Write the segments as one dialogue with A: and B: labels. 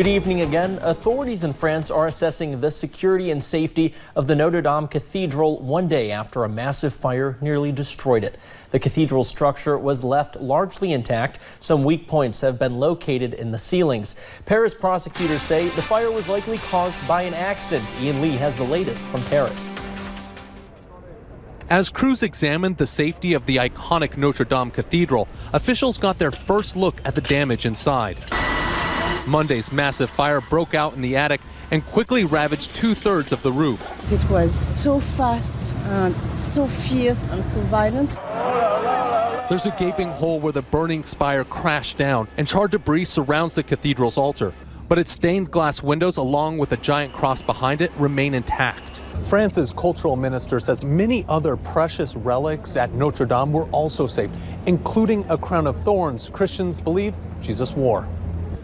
A: Good evening again. Authorities in France are assessing the security and safety of the Notre Dame Cathedral 1 day after a massive fire nearly destroyed it. The cathedral structure was left largely intact. Some weak points have been located in the ceilings. Paris prosecutors say the fire was likely caused by an accident. Ian Lee has the latest from Paris.
B: As crews examined the safety of the iconic Notre Dame Cathedral, officials got their first look at the damage inside. Monday's massive fire broke out in the attic and quickly ravaged 2/3 of the roof.
C: It was so fast and so fierce and so violent.
B: There's a gaping hole where the burning spire crashed down, and charred debris surrounds the cathedral's altar. But its stained glass windows, along with a giant cross behind it, remain intact.
D: France's cultural minister says many other precious relics at Notre Dame were also saved, including a crown of thorns Christians believe Jesus wore.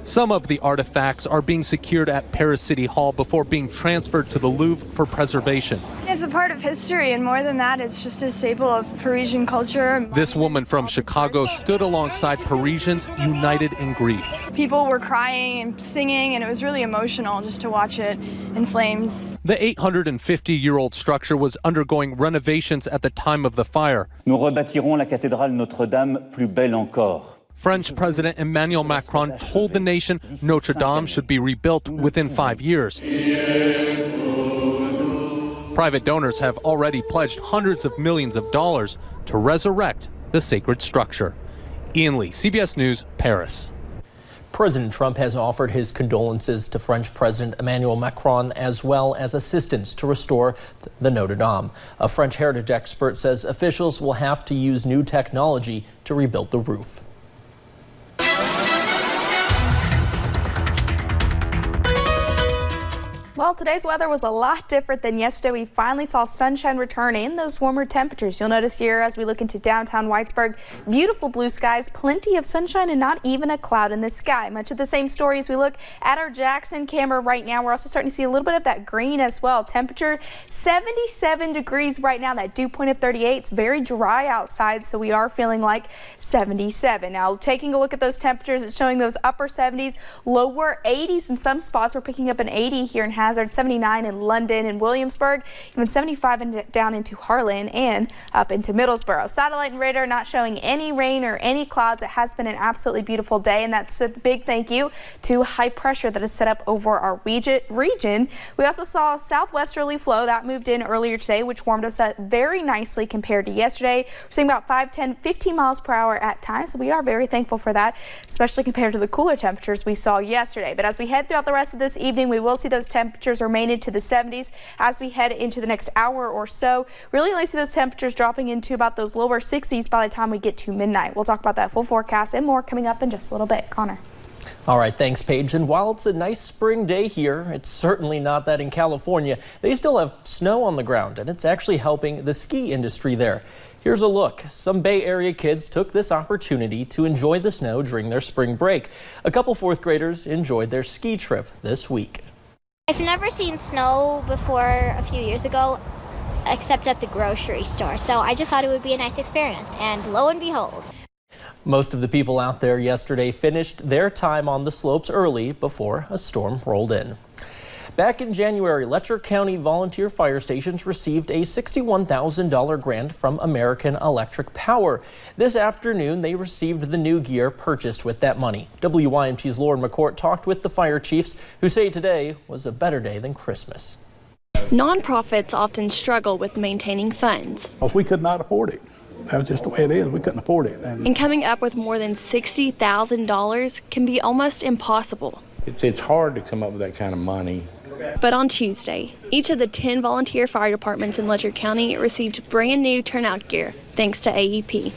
B: Some of the artifacts are being secured at Paris City Hall before being transferred to the Louvre for preservation.
E: It's a part of history, and more than that, it's just a staple of Parisian culture.
B: This woman from Chicago stood alongside Parisians united in grief.
E: People were crying and singing, and it was really emotional just to watch it in flames.
B: The 850-year-old structure was undergoing renovations at the time of the fire.
F: Nous rebâtirons la cathédrale Notre-Dame plus belle encore.
B: French President Emmanuel Macron told the nation Notre Dame should be rebuilt within 5 years. Private donors have already pledged hundreds of millions of dollars to resurrect the sacred structure. Ian Lee, CBS News, Paris.
A: President Trump has offered his condolences to French President Emmanuel Macron, as well as assistance to restore the Notre Dame. A French heritage expert says officials will have to use new technology to rebuild the roof.
G: Well, today's weather was a lot different than yesterday. We finally saw sunshine return and those warmer temperatures. You'll notice here as we look into downtown Whitesburg, beautiful blue skies, plenty of sunshine, and not even a cloud in the sky. Much of the same story as we look at our Jackson camera right now. We're also starting to see a little bit of that green as well. Temperature 77 degrees right now. That dew point of 38. It's very dry outside, so we are feeling like 77. Now, taking a look at those temperatures, it's showing those upper 70s, lower 80s in some spots. We're picking up an 80 here in Hazard, 79 in London and Williamsburg, even 75 down into Harlan and up into Middlesboro. Satellite and radar not showing any rain or any clouds. It has been an absolutely beautiful day, and that's a big thank you to high pressure that is set up over our region. We also saw southwesterly flow that moved in earlier today, which warmed us up very nicely compared to yesterday. We're seeing about 5, 10, 15 miles per hour at times, so we are very thankful for that, especially compared to the cooler temperatures we saw yesterday. But as we head throughout the rest of this evening, we will see those temperatures remain into the 70s as we head into the next hour or so. Really only see those temperatures dropping into about those lower 60s by the time we get to midnight. We'll talk about that full forecast and more coming up in just a little bit. Connor.
A: All right, thanks, Paige. And while it's a nice spring day here, it's certainly not that in California. They still have snow on the ground, and it's actually helping the ski industry there. Here's a look. Some Bay Area kids took this opportunity to enjoy the snow during their spring break. A couple fourth graders enjoyed their ski trip this week.
H: I've never seen snow before a few years ago, except at the grocery store. So I just thought it would be a nice experience, and lo and behold.
A: Most of the people out there yesterday finished their time on the slopes early before a storm rolled in. Back in January, Letcher County volunteer fire stations received a $61,000 grant from American Electric Power. This afternoon, they received the new gear purchased with that money. WYMT's Lauren McCourt talked with the fire chiefs, who say today was a better day than Christmas.
I: Nonprofits often struggle with maintaining funds.
J: We could not afford it. That was just the way it is. We couldn't afford it.
I: And coming up with more than $60,000 can be almost impossible.
K: It's hard to come up with that kind of money.
I: But on Tuesday, each of the 10 volunteer fire departments in Letcher County received brand new turnout gear thanks to AEP.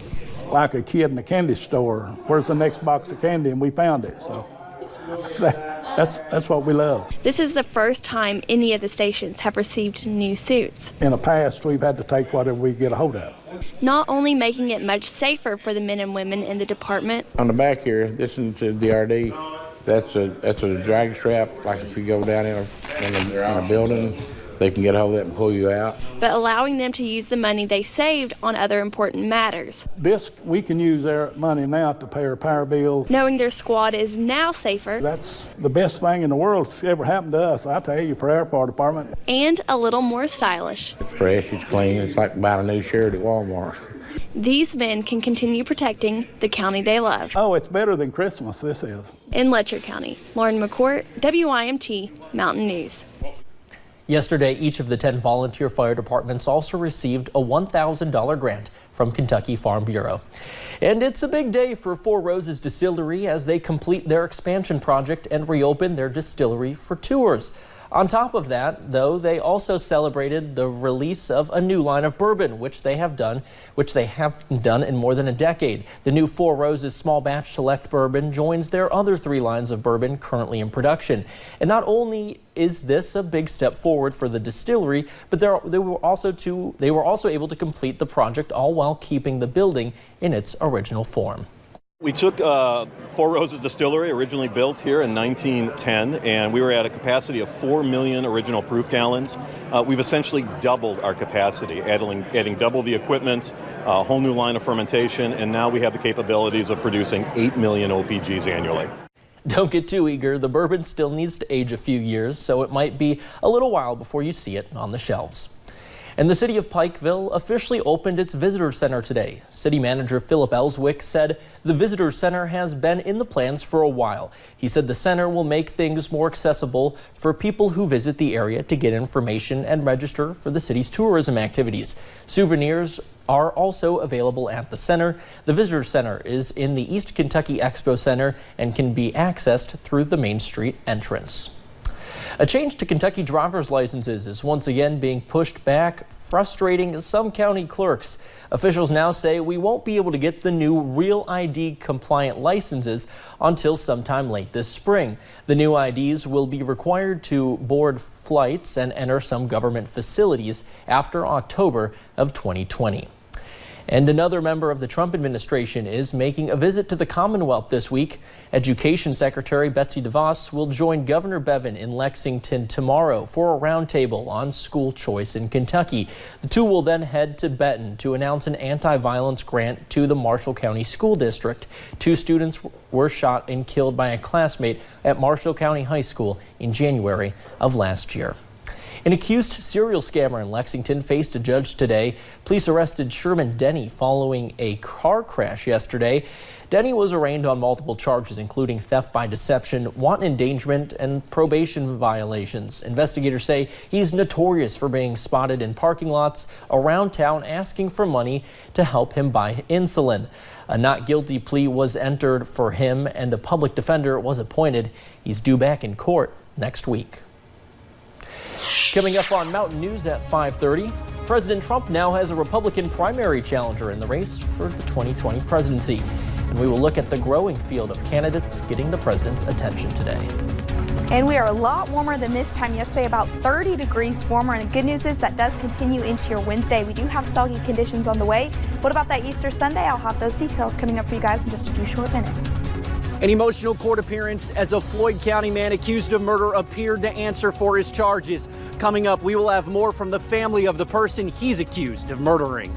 J: Like a kid in a candy store, where's the next box of candy? And we found it. So that's what we love.
I: This is the first time any of the stations have received new suits.
J: In the past, we've had to take whatever we get a hold of.
I: Not only making it much safer for the men and women in the department.
K: On the back here, this is the DRD. That's a drag strap, like if you go down in a building, they can get a hold of it and pull you out.
I: but allowing them to use the money they saved on other important matters.
J: This, we can use their money now to pay our power bills.
I: Knowing their squad is now safer
J: That's the best thing in the world that's ever happened to us, I tell you, for our fire department.
I: and a little more stylish.
K: It's fresh, it's clean, it's like buying a new shirt at Walmart.
I: These men can continue protecting the county they love.
J: Oh, it's better than Christmas, this is.
I: In Letcher County, Lauren McCourt, WIMT Mountain News.
A: Yesterday, each of the 10 volunteer fire departments also received a $1,000 grant from Kentucky Farm Bureau. And it's a big day for Four Roses Distillery as they complete their expansion project and reopen their distillery for tours. On top of that, though, they also celebrated the release of a new line of bourbon, which they haven't done in more than a decade. The new Four Roses Small Batch Select Bourbon joins their other 3 lines of bourbon currently in production. And not only is this a big step forward for the distillery, but they were also able to complete the project all while keeping the building in its original form.
L: We took Four Roses Distillery, originally built here in 1910, and we were at a capacity of 4 million original proof gallons. We've essentially doubled our capacity, adding double the equipment, a whole new line of fermentation, and now we have the capabilities of producing 8 million OPGs annually.
A: Don't get too eager. The bourbon still needs to age a few years, so it might be a little while before you see it on the shelves. And the city of Pikeville officially opened its visitor center today. City manager Philip Ellswick said the visitor center has been in the plans for a while. He said the center will make things more accessible for people who visit the area to get information and register for the city's tourism activities. Souvenirs are also available at the center. The visitor center is in the East Kentucky Expo Center and can be accessed through the Main Street entrance. A change to Kentucky driver's licenses is once again being pushed back, frustrating some county clerks. Officials now say we won't be able to get the new Real ID compliant licenses until sometime late this spring. The new IDs will be required to board flights and enter some government facilities after October of 2020. And another member of the Trump administration is making a visit to the Commonwealth this week. Education Secretary Betsy DeVos will join Governor Bevin in Lexington tomorrow for a roundtable on school choice in Kentucky. The two will then head to Benton to announce an anti-violence grant to the Marshall County School District. 2 students were shot and killed by a classmate at Marshall County High School in January of last year. An accused serial scammer in Lexington faced a judge today. Police arrested Sherman Denny following a car crash yesterday. Denny was arraigned on multiple charges, including theft by deception, wanton endangerment, and probation violations. Investigators say he's notorious for being spotted in parking lots around town asking for money to help him buy insulin. A not guilty plea was entered for him, and a public defender was appointed. He's due back in court next week. Coming up on Mountain News at 5:30, President Trump now has a Republican primary challenger in the race for the 2020 presidency. And we will look at the growing field of candidates getting the president's attention today.
G: And we are a lot warmer than this time yesterday, about 30 degrees warmer. And the good news is that does continue into your Wednesday. We do have soggy conditions on the way. What about that Easter Sunday? I'll have those details coming up for you guys in just a few short minutes.
M: An emotional court appearance as a Floyd County man accused of murder appeared to answer for his charges. Coming up, we will have more from the family of the person he's accused of murdering.